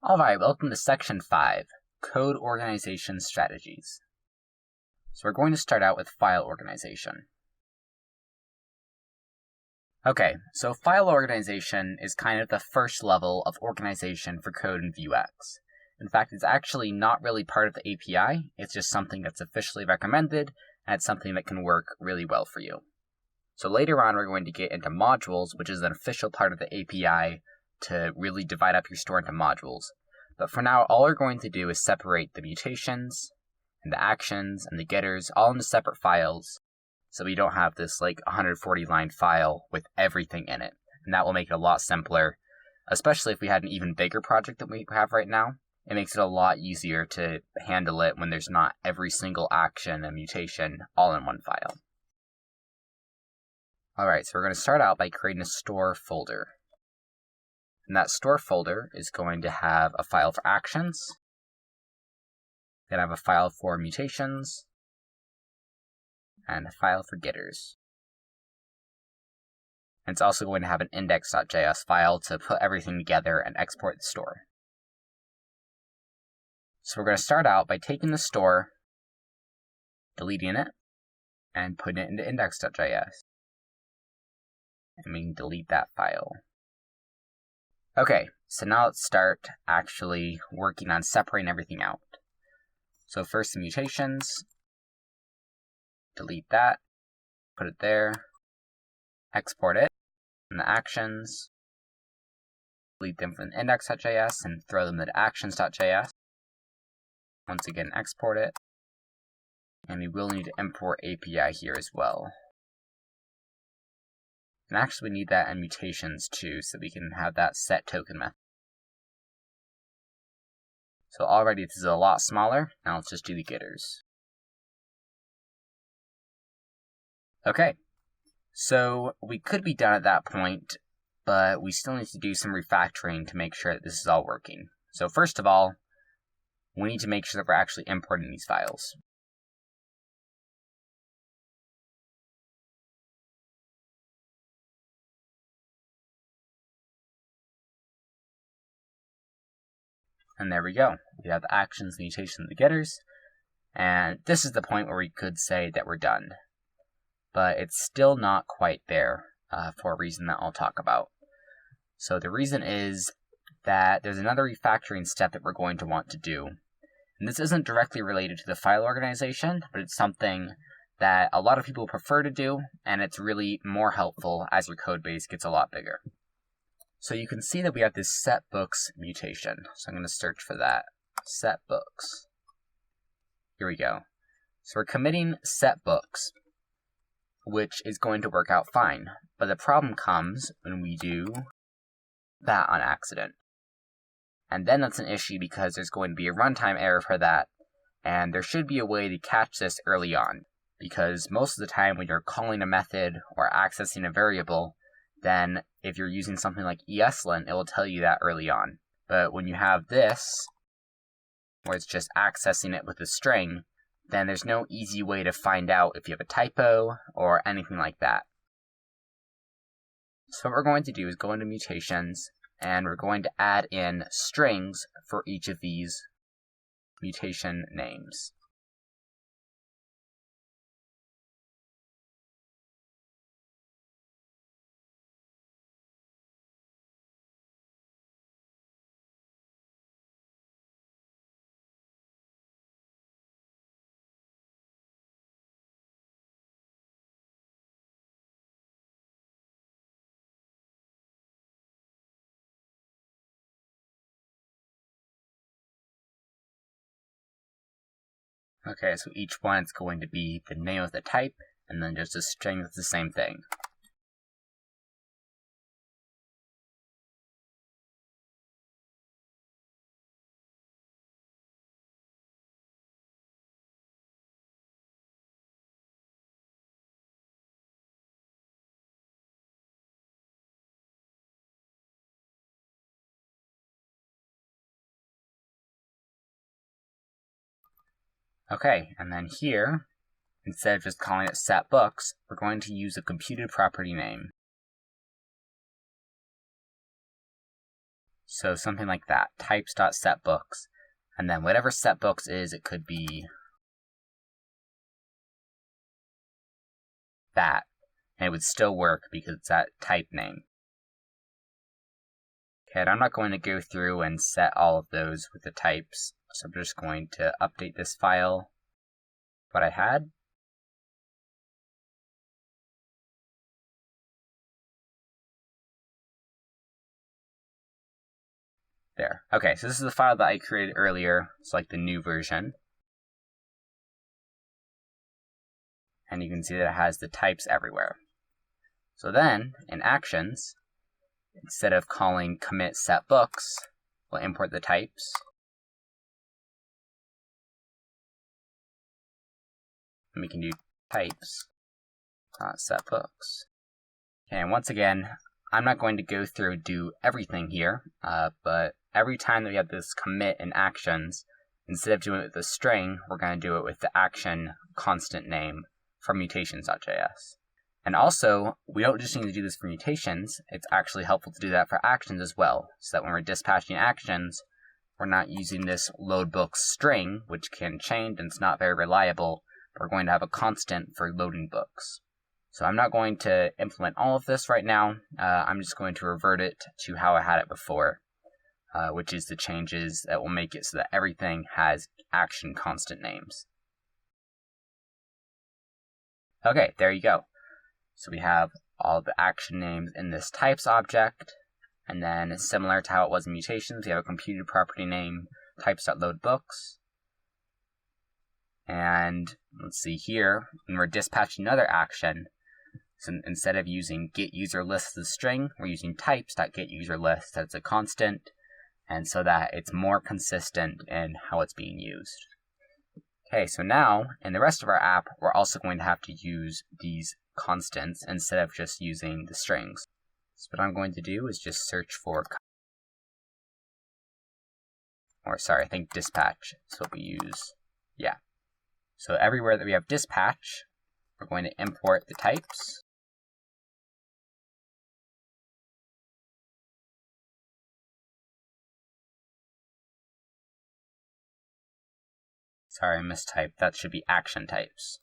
Alright, welcome to Section 5, Code Organization Strategies. So we're going to start out with file organization. Okay, so file organization is kind of the first level of organization for code in Vuex. In fact, it's actually not really part of the API, it's just something that's officially recommended, and it's something that can work really well for you. So later on we're going to get into modules, which is an official part of the API to really divide up your store into modules. But for now, all we're going to do is separate the mutations, and the actions, and the getters all into separate files, so we don't have this like 140-line file with everything in it. And that will make it a lot simpler, especially if we had an even bigger project than we have right now. It makes it a lot easier to handle it when there's not every single action and mutation all in one file. Alright, so we're going to start out by creating a store folder. And that store folder is going to have a file for actions, then have a file for mutations, and a file for getters. And it's also going to have an index.js file to put everything together and export the store. So we're going to start out by taking the store, deleting it, and putting it into index.js. And we can delete that file. Okay, so now let's start actually working on separating everything out. So first the mutations, delete that, put it there, export it, and the actions, delete them from index.js and throw them into actions.js. Once again, export it, and we will need to import API here as well. And actually we need that in mutations too, so we can have that set token method. So already this is a lot smaller, now let's just do the getters. Okay, so we could be done at that point, but we still need to do some refactoring to make sure that this is all working. So first of all, we need to make sure that we're actually importing these files. And there we go. We have the actions, the mutations, the getters. And this is the point where we could say that we're done. But it's still not quite there for a reason that I'll talk about. So the reason is that there's another refactoring step that we're going to want to do. And this isn't directly related to the file organization, but it's something that a lot of people prefer to do, and it's really more helpful as your code base gets a lot bigger. So you can see that we have this set books mutation. So I'm going to search for that. Set books. Here we go. So we're committing set books, which is going to work out fine. But the problem comes when we do that on accident. And then that's an issue because there's going to be a runtime error for that. And there should be a way to catch this early on. Because most of the time when you're calling a method or accessing a variable, then if you're using something like ESLint, it will tell you that early on. But when you have this, where it's just accessing it with a string, then there's no easy way to find out if you have a typo or anything like that. So what we're going to do is go into mutations, and we're going to add in strings for each of these mutation names. Okay, so each one is going to be the name of the type, and then just a string that's the same thing. Okay, and then here, instead of just calling it set books, we're going to use a computed property name. So something like that, types.setBooks. And then whatever setBooks is, it could be that. And it would still work because it's that type name. Okay, and I'm not going to go through and set all of those with the types. So I'm just going to update this file, what I had. There. Okay, so this is the file that I created earlier. It's like the new version. And you can see that it has the types everywhere. So then, in actions, instead of calling commit set books, we'll import the types. And we can do types set books. Okay, and once again, I'm not going to go through and do everything here, but every time that we have this commit in actions, instead of doing it with a string, we're going to do it with the action constant name from mutations.js. And also, we don't just need to do this for mutations, it's actually helpful to do that for actions as well, so that when we're dispatching actions, we're not using this load books string, which can change and it's not very reliable. We're going to have a constant for loading books. So I'm not going to implement all of this right now. I'm just going to revert it to how I had it before, which is the changes that will make it so that everything has action constant names. Okay, there you go. So we have all the action names in this types object, and then similar to how it was in mutations, we have a computed property name, types.loadBooks. And let's see here, when we're dispatching another action, so instead of using getUserList as a string, we're using types.getUserList, that's a constant, and so that it's more consistent in how it's being used. Okay, so now, in the rest of our app, we're also going to have to use these constants instead of just using the strings. So what I'm going to do is just search for, I think dispatch is what we use. Yeah. So everywhere that we have dispatch, we're going to import the types. Sorry, I mistyped. That should be action types.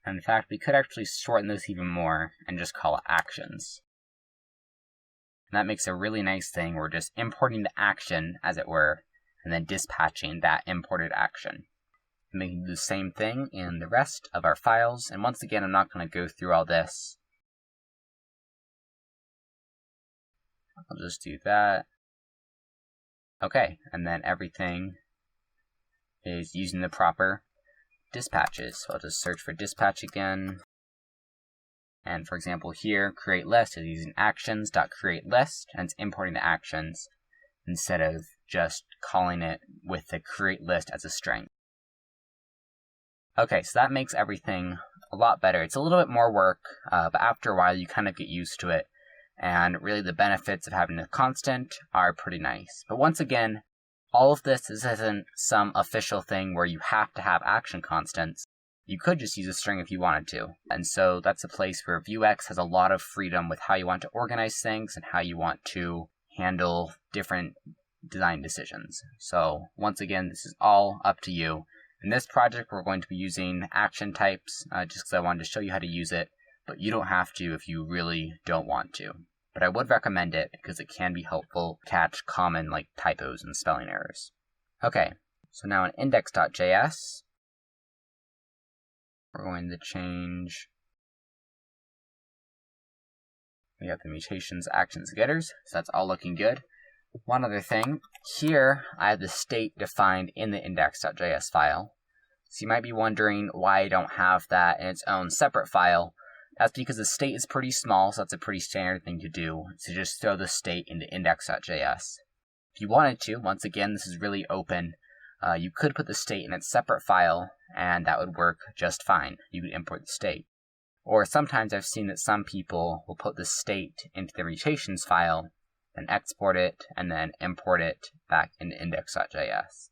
And in fact, we could actually shorten this even more and just call it actions. And that makes a really nice thing. We're just importing the action, as it were, and then dispatching that imported action. And we can do the same thing in the rest of our files. And once again, I'm not going to go through all this. I'll just do that. Okay, and then everything is using the proper dispatches. So I'll just search for dispatch again. And for example here, create list is using actions.createList, and it's importing the actions instead of just calling it with the create list as a string. Okay, so that makes everything a lot better. It's a little bit more work, but after a while you kind of get used to it. And really the benefits of having a constant are pretty nice. But once again, all of this isn't some official thing where you have to have action constants. You could just use a string if you wanted to. And so that's a place where Vuex has a lot of freedom with how you want to organize things and how you want to handle different design decisions. So once again, this is all up to you. In this project, we're going to be using action types just because I wanted to show you how to use it, but you don't have to if you really don't want to. But I would recommend it because it can be helpful to catch common typos and spelling errors. Okay, so now in index.js, we're going to change, we have the mutations, actions, getters, so that's all looking good. One other thing, here I have the state defined in the index.js file. So you might be wondering why I don't have that in its own separate file. That's because the state is pretty small, so that's a pretty standard thing to do, to just throw the state into index.js. If you wanted to, once again, this is really open, you could put the state in its separate file, and that would work just fine. You could import the state. Or sometimes I've seen that some people will put the state into the mutations file, and export it, and then import it back into index.js.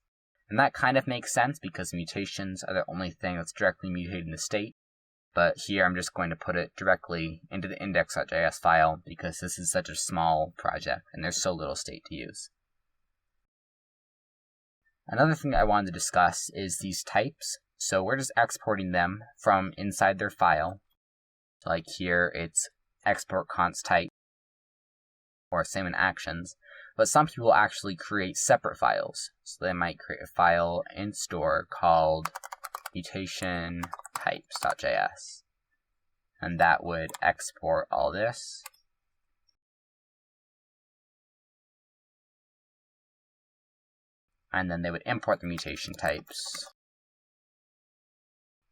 And And that kind of makes sense because mutations are the only thing that's directly mutating the state. But here I'm just going to put it directly into the index.js file because this is such a small project and there's so little state to use. Another thing I wanted to discuss is these types. So we're just exporting them from inside their file. So like here it's export const type, or same in actions. But some people actually create separate files. So they might create a file in store called mutation types.js. And that would export all this. And then they would import the mutation types.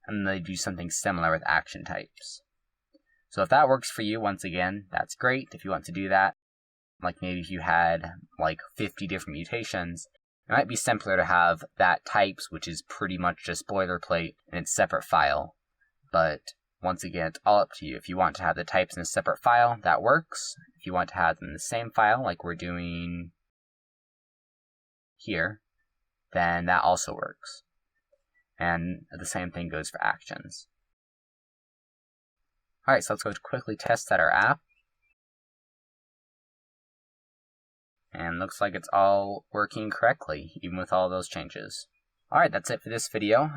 And they do something similar with action types. So if that works for you, once again, that's great. If you want to do that, like maybe if you had like 50 different mutations, it might be simpler to have that types, which is pretty much just boilerplate in its separate file. But once again, it's all up to you. If you want to have the types in a separate file, that works. If you want to have them in the same file, like we're doing here, then that also works. And the same thing goes for actions. Alright, so let's go quickly test out our app. And looks like it's all working correctly, even with all those changes. Alright, that's it for this video.